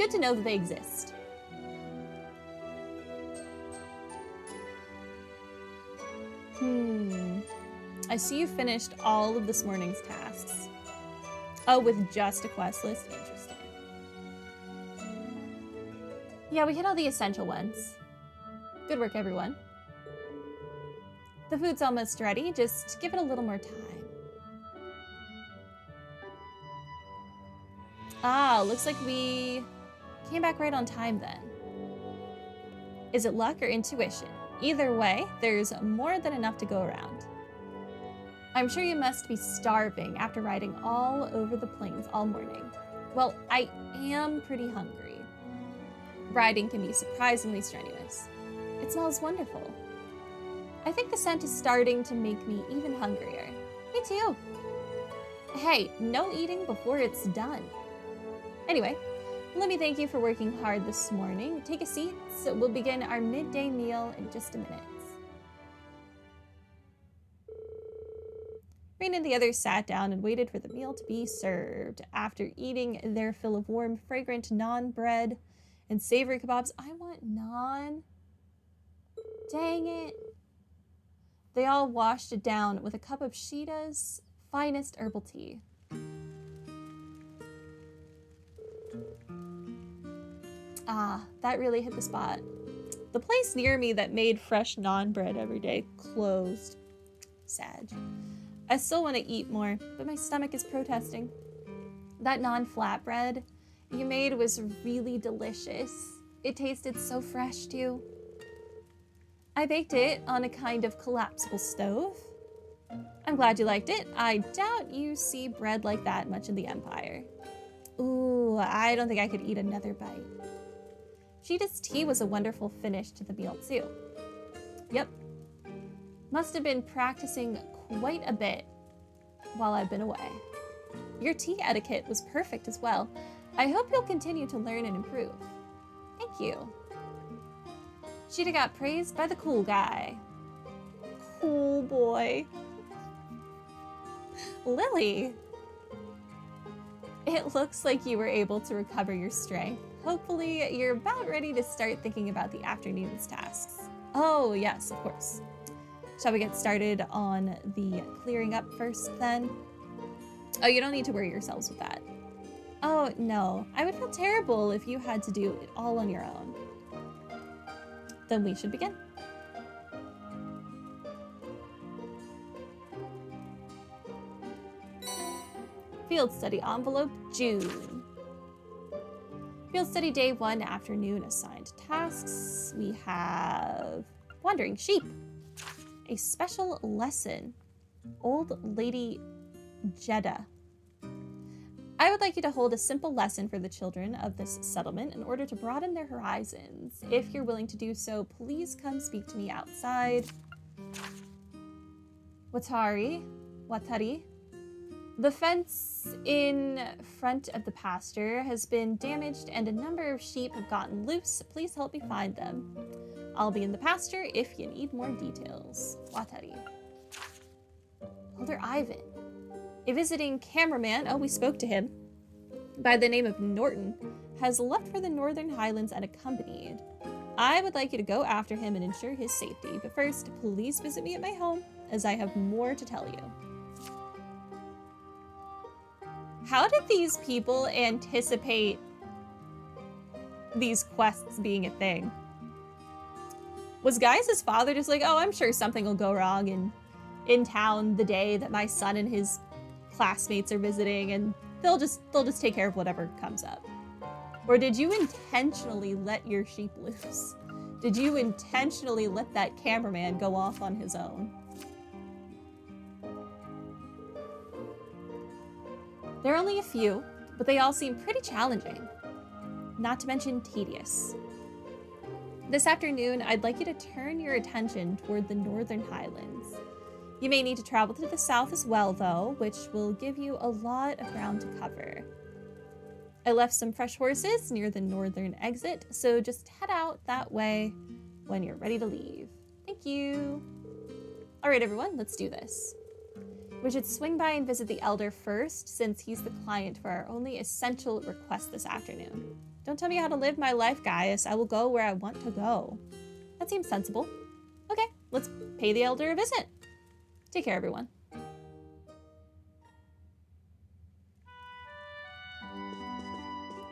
Good to know that they exist. I see you finished all of this morning's tasks. Oh, with just a quest list? Interesting. Yeah, we hit all the essential ones. Good work, everyone. The food's almost ready. Just give it a little more time. Ah, looks like we came back right on time then. Is it luck or intuition? Either way, there's more than enough to go around. I'm sure you must be starving after riding all over the plains all morning. Well, I am pretty hungry. Riding can be surprisingly strenuous. It smells wonderful. I think the scent is starting to make me even hungrier. Me too. Hey, no eating before it's done. Anyway, let me thank you for working hard this morning. Take a seat, so we'll begin our midday meal in just a minute. Rain and the others sat down and waited for the meal to be served. After eating their fill of warm, fragrant naan bread and savory kebabs, I want naan. Dang it. They all washed it down with a cup of Sheeta's finest herbal tea. Ah, that really hit the spot. The place near me that made fresh naan bread every day closed. Sad. I still want to eat more, but my stomach is protesting. That naan flatbread you made was really delicious. It tasted so fresh too. I baked it on a kind of collapsible stove. I'm glad you liked it. I doubt you see bread like that much in the Empire. Ooh, I don't think I could eat another bite. Sheeta's tea was a wonderful finish to the meal too. Yep. Must have been practicing quite a bit while I've been away. Your tea etiquette was perfect as well. I hope you'll continue to learn and improve. Thank you. Sheeta got praised by the cool guy. Cool boy. Lily. It looks like you were able to recover your strength. Hopefully, you're about ready to start thinking about the afternoon's tasks. Oh, yes, of course. Shall we get started on the clearing up first, then? Oh, you don't need to worry yourselves with that. Oh, no. I would feel terrible if you had to do it all on your own. Then we should begin. Field study envelope, June. Field study day 1, afternoon assigned tasks. We have wandering sheep. A special lesson. Old Lady Jeddah. I would like you to hold a simple lesson for the children of this settlement in order to broaden their horizons. If you're willing to do so, please come speak to me outside. Watari. The fence in front of the pasture has been damaged and a number of sheep have gotten loose. Please help me find them. I'll be in the pasture if you need more details. Watari. Elder Ivan. A visiting cameraman, oh, we spoke to him, by the name of Norton, has left for the Northern Highlands unaccompanied. I would like you to go after him and ensure his safety, but first, please visit me at my home, as I have more to tell you. How did these people anticipate these quests being a thing? Was Gaius' father just like, oh, I'm sure something will go wrong in town the day that my son and his classmates are visiting, and they'll just take care of whatever comes up? Or did you intentionally let your sheep loose? Did you intentionally let that cameraman go off on his own? There are only a few, but they all seem pretty challenging, not to mention tedious. This afternoon, I'd like you to turn your attention toward the Northern Highlands. You may need to travel to the south as well, though, which will give you a lot of ground to cover. I left some fresh horses near the northern exit, so just head out that way when you're ready to leave. Thank you. All right, everyone, let's do this. We should swing by and visit the Elder first, since he's the client for our only essential request this afternoon. Don't tell me how to live my life, Gaius. I will go where I want to go. That seems sensible. Okay, let's pay the Elder a visit. Take care, everyone.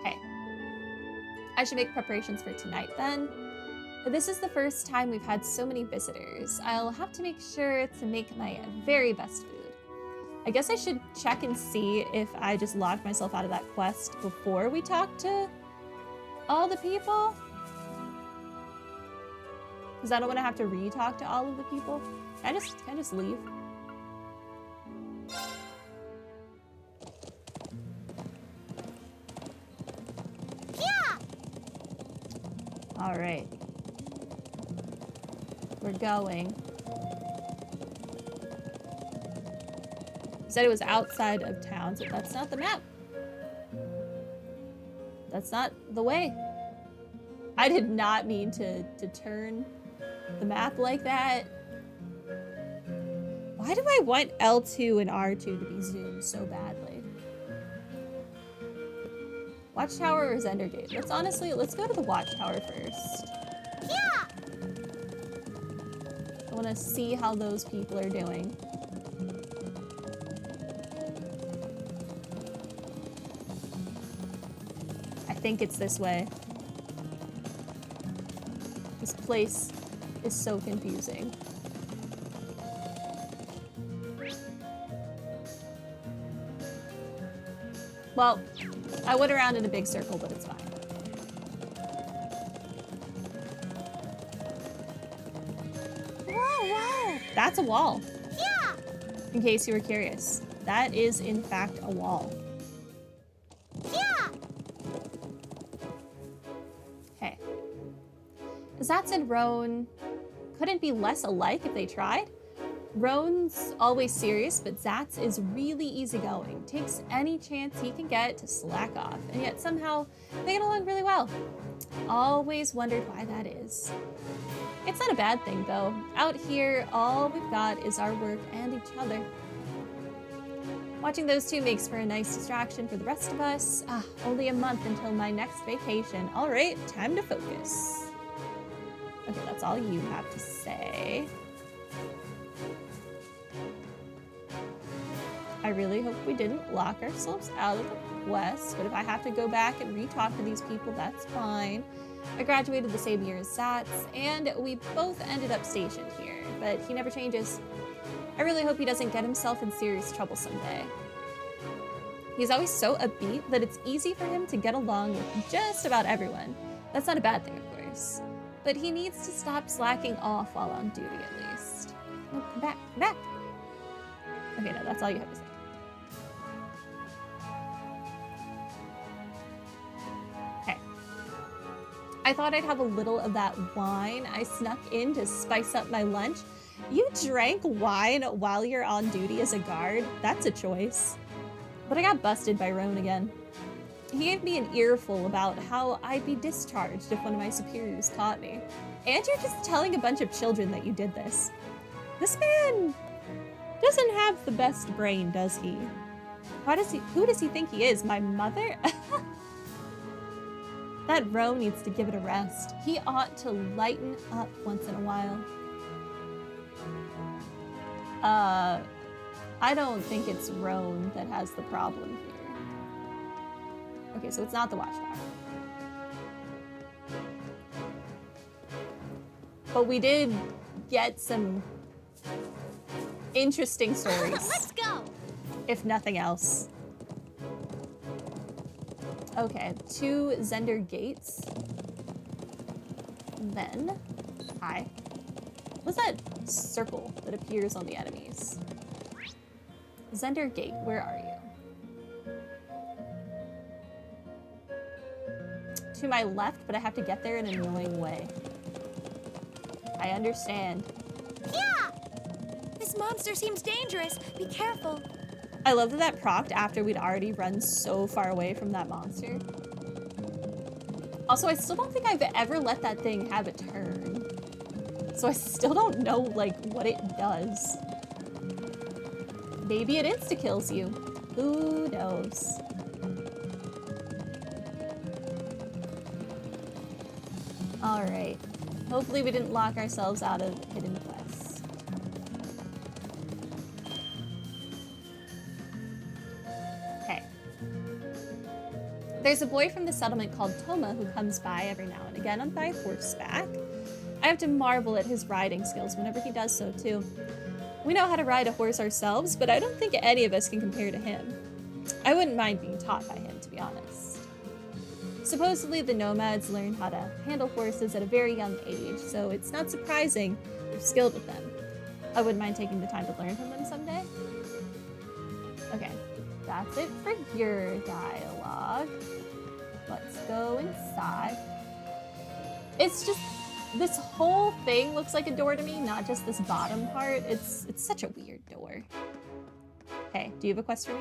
Okay. I should make preparations for tonight then. This is the first time we've had so many visitors. I'll have to make sure to make my very best food. I guess I should check and see if I just logged myself out of that quest before we talk to all the people. Because I don't want to have to re-talk to all of the people. Can I just leave? Yeah. All right. We're going. Said it was outside of town, so that's not the map. That's not the way. I did not mean to turn the map like that. Why do I want L2 and R2 to be zoomed so badly? Watchtower or Zendergate? Let's go to the Watchtower first. Yeah. I want to see how those people are doing. I think it's this way. This place is so confusing. Well, I went around in a big circle, but it's fine. Whoa, whoa. That's a wall. Yeah. In case you were curious. That is, in fact, a wall. Yeah. Okay. Zatz and Roan couldn't be less alike if they tried. Roan's always serious, but Zatz is really easygoing. Takes any chance he can get to slack off, and yet somehow they get along really well. Always wondered why that is. It's not a bad thing, though. Out here, all we've got is our work and each other. Watching those two makes for a nice distraction for the rest of us. Only a month until my next vacation. All right, time to focus. Okay, that's all you have to say. I really hope we didn't lock ourselves out of the quest, but if I have to go back and re-talk to these people, that's fine. I graduated the same year as Zatz, and we both ended up stationed here, but he never changes. I really hope he doesn't get himself in serious trouble someday. He's always so upbeat that it's easy for him to get along with just about everyone. That's not a bad thing, of course. But he needs to stop slacking off while on duty, at least. Oh, come back, come back. Okay, no, that's all you have to say. Okay. I thought I'd have a little of that wine I snuck in to spice up my lunch. You drank wine while you're on duty as a guard? That's a choice. But I got busted by Roan again. He gave me an earful about how I'd be discharged if one of my superiors caught me. And you're just telling a bunch of children that you did this. This man doesn't have the best brain, does he? Who does he think he is? My mother? That Roan needs to give it a rest. He ought to lighten up once in a while. I don't think it's Roan that has the problem here. Okay, so it's not the Watchtower. But we did get some interesting stories. Let's go. If nothing else. Okay, 2 Zender gates. Then, hi. What's that circle that appears on the enemies? Zender gate, where are you? To my left, but I have to get there in an annoying way. I understand. Yeah! This monster seems dangerous. Be careful. I love that that procced after we'd already run so far away from that monster. Also, I still don't think I've ever let that thing have a turn. So I still don't know, like, what it does. Maybe it insta-kills you. Who knows? Alright. Hopefully we didn't lock ourselves out of hidden quests. Okay. There's a boy from the settlement called Toma who comes by every now and again by horseback. I have to marvel at his riding skills whenever he does so too. We know how to ride a horse ourselves, but I don't think any of us can compare to him. I wouldn't mind being taught by him, to be honest. Supposedly the nomads learn how to handle horses at a very young age, so it's not surprising they're skilled with them. I wouldn't mind taking the time to learn from them someday. Okay, that's it for your dialogue. Let's go inside. It's just, this whole thing looks like a door to me, not just this bottom part. It's such a weird door. Hey, do you have a quest for me?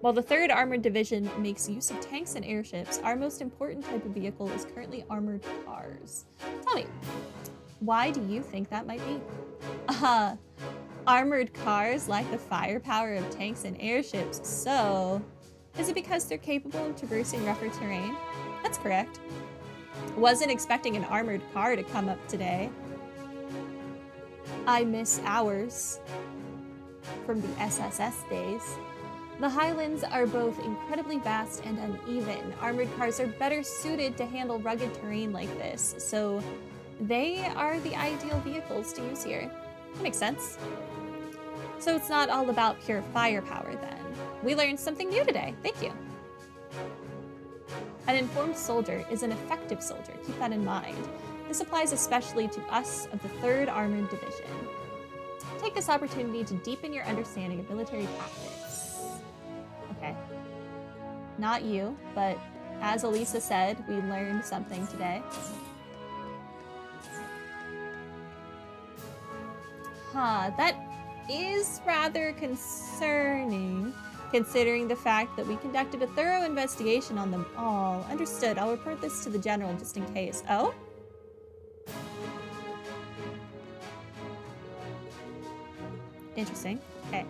While the 3rd Armored Division makes use of tanks and airships, our most important type of vehicle is currently armored cars. Tell me, why do you think that might be? Armored cars lack the firepower of tanks and airships, so is it because they're capable of traversing rougher terrain? That's correct. Wasn't expecting an armored car to come up today. I miss ours from the SSS days. The highlands are both incredibly vast and uneven. Armored cars are better suited to handle rugged terrain like this, so they are the ideal vehicles to use here. That makes sense. So it's not all about pure firepower then. We learned something new today. Thank you. An informed soldier is an effective soldier. Keep that in mind. This applies especially to us of the 3rd Armored Division. Take this opportunity to deepen your understanding of military tactics. Okay. Not you, but as Elisa said, we learned something today. That is rather concerning, considering the fact that we conducted a thorough investigation on them all. Understood. I'll report this to the general just in case. Oh? Interesting. Okay.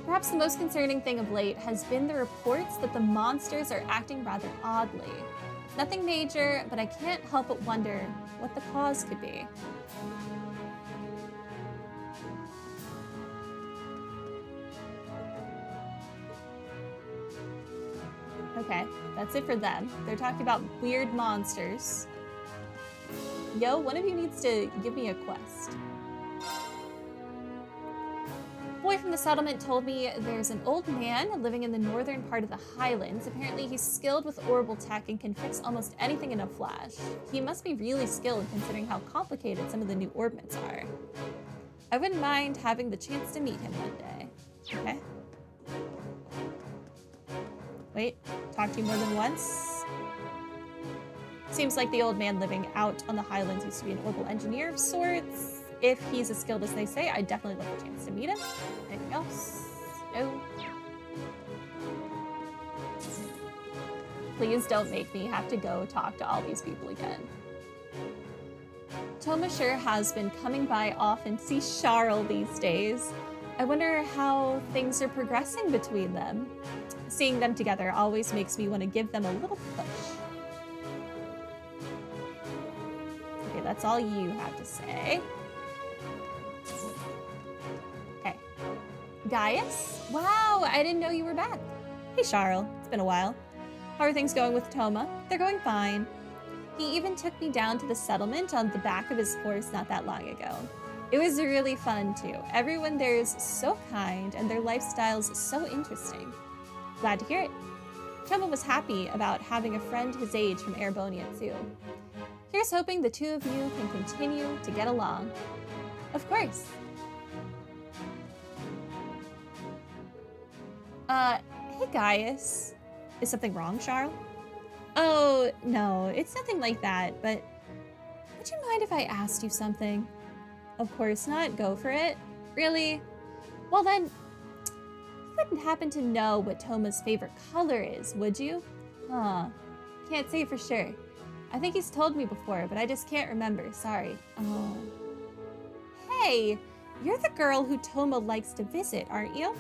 Perhaps the most concerning thing of late has been the reports that the monsters are acting rather oddly. Nothing major, but I can't help but wonder what the cause could be. Okay, that's it for them. They're talking about weird monsters. Yo, one of you needs to give me a quest. Boy from the settlement told me there's an old man living in the northern part of the highlands. Apparently he's skilled with orbital tech and can fix almost anything in a flash. He must be really skilled considering how complicated some of the new orbits are. I wouldn't mind having the chance to meet him one day. Okay. Wait, talk to you more than once? Seems like the old man living out on the highlands used to be an orbital engineer of sorts. If he's as skilled as they say, I'd definitely love a chance to meet him. Anything else? No. Please don't make me have to go talk to all these people again. Toma sure has been coming by often to see Charles these days. I wonder how things are progressing between them. Seeing them together always makes me want to give them a little push. Okay, that's all you have to say. Okay. Gaius? Wow, I didn't know you were back. Hey, Charles. It's been a while. How are things going with Toma? They're going fine. He even took me down to the settlement on the back of his horse not that long ago. It was really fun, too. Everyone there is so kind, and their lifestyle's so interesting. Glad to hear it. Toma was happy about having a friend his age from Erebonia, too. Here's hoping the two of you can continue to get along. Of course. Hey, Gaius. Is something wrong, Charles? Oh, no, it's nothing like that, but would you mind if I asked you something? Of course not. Go for it. Really? Well then, you wouldn't happen to know what Toma's favorite color is, would you? Huh. Can't say for sure. I think he's told me before, but I just can't remember. Sorry. Oh. Hey, You're the girl who Toma likes to visit, aren't you?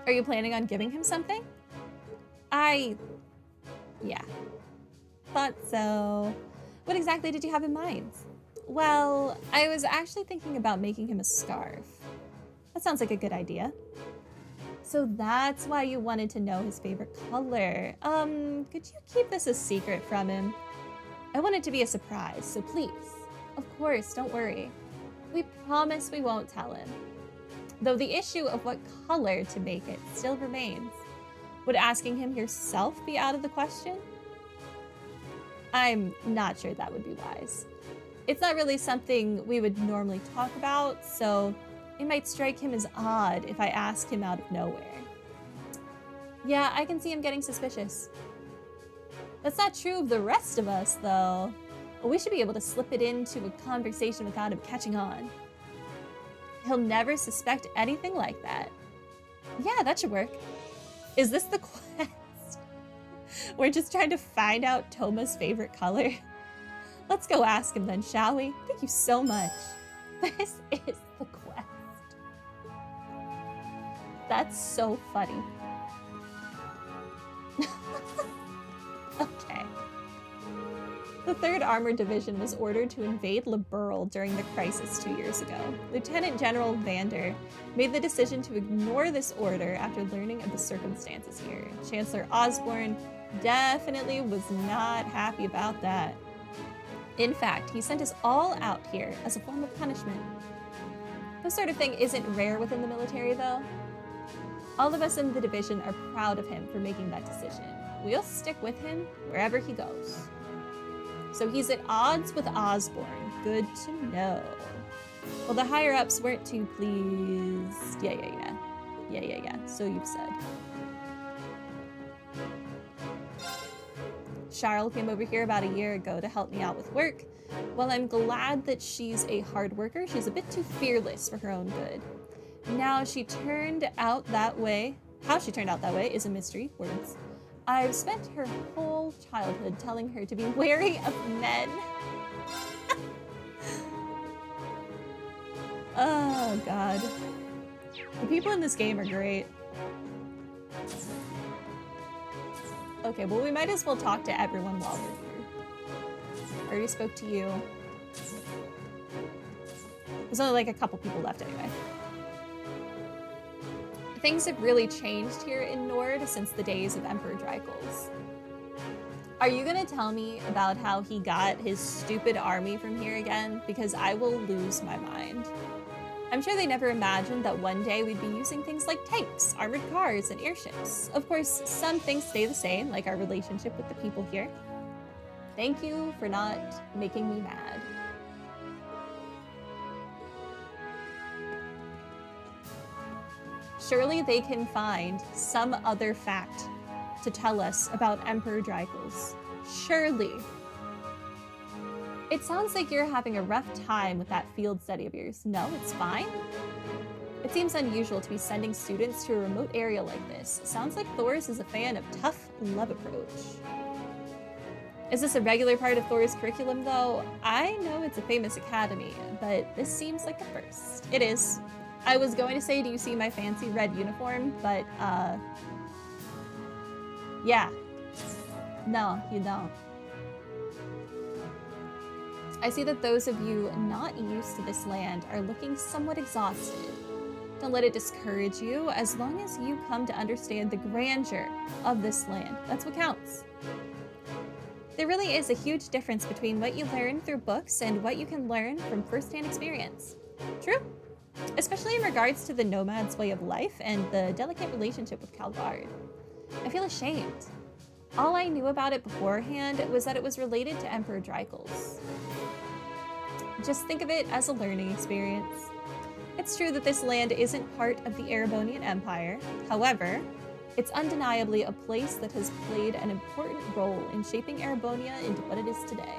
Are you planning on giving him something? Yeah. Thought so. What exactly did you have in mind? Well, I was actually thinking about making him a scarf. That sounds like a good idea. So that's why you wanted to know his favorite color. Could you keep this a secret from him? I want it to be a surprise, so please. Of course, don't worry. We promise we won't tell him. Though the issue of what color to make it still remains. Would asking him yourself be out of the question? I'm not sure that would be wise. It's not really something we would normally talk about, so it might strike him as odd if I ask him out of nowhere. Yeah, I can see him getting suspicious. That's not true of the rest of us, though. We should be able to slip it into a conversation without him catching on. He'll never suspect anything like that. Yeah, that should work. Is this the quest? We're just trying to find out Toma's favorite color. Let's go ask him then, shall we? Thank you so much. This is the quest. That's so funny. Okay. The 3rd Armored Division was ordered to invade Liberl during the crisis 2 years ago. Lieutenant General Vander made the decision to ignore this order after learning of the circumstances here. Chancellor Osborne definitely was not happy about that. In fact, he sent us all out here as a form of punishment. This sort of thing isn't rare within the military, though. All of us in the division are proud of him for making that decision. We'll stick with him wherever he goes. So he's at odds with Osborne. Good to know. Well, the higher-ups weren't too pleased. Yeah. So you've said. Charles came over here about a year ago to help me out with work. While I'm glad that she's a hard worker, she's a bit too fearless for her own good. Now she turned out that way. How she turned out that way is a mystery. Words. I've spent her whole childhood telling her to be wary of men. Oh, God. The people in this game are great. Okay, well, we might as well talk to everyone while we're here. I already spoke to you. There's only like a couple people left anyway. Things have really changed here in Nord since the days of Emperor Dreikel's. Are you gonna tell me about how he got his stupid army from here again? Because I will lose my mind. I'm sure they never imagined that one day we'd be using things like tanks, armored cars, and airships. Of course, some things stay the same, like our relationship with the people here. Thank you for not making me mad. Surely they can find some other fact to tell us about Emperor Dreikel's. Surely. It sounds like you're having a rough time with that field study of yours. No, it's fine. It seems unusual to be sending students to a remote area like this. Sounds like Thors is a fan of tough love approach. Is this a regular part of Thor's curriculum, though? I know it's a famous academy, but this seems like a first. It is. I was going to say, do you see my fancy red uniform? But, yeah. No, you don't. I see that those of you not used to this land are looking somewhat exhausted. Don't let it discourage you, as long as you come to understand the grandeur of this land. That's what counts. There really is a huge difference between what you learn through books and what you can learn from first-hand experience. True. Especially in regards to the nomad's way of life and the delicate relationship with Calgard. I feel ashamed. All I knew about it beforehand was that it was related to Emperor Dreikel's. Just think of it as a learning experience. It's true that this land isn't part of the Erebonian Empire. However, it's undeniably a place that has played an important role in shaping Erebonia into what it is today.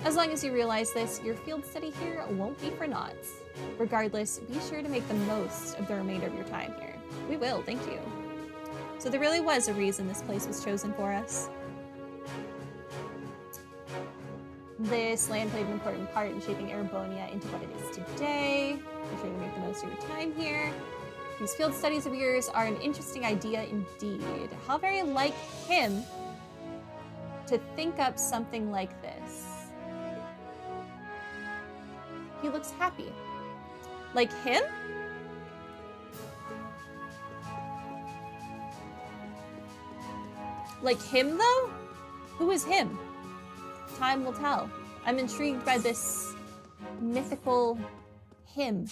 As long as you realize this, your field study here won't be for naught. Regardless, be sure to make the most of the remainder of your time here. We will, thank you. So there really was a reason this place was chosen for us. This land played an important part in shaping Erebonia into what it is today. Be sure to make the most of your time here. These field studies of yours are an interesting idea indeed. How very like him to think up something like this. He looks happy. Like him? Like him, though? Who is him? Time will tell. I'm intrigued by this mythical him.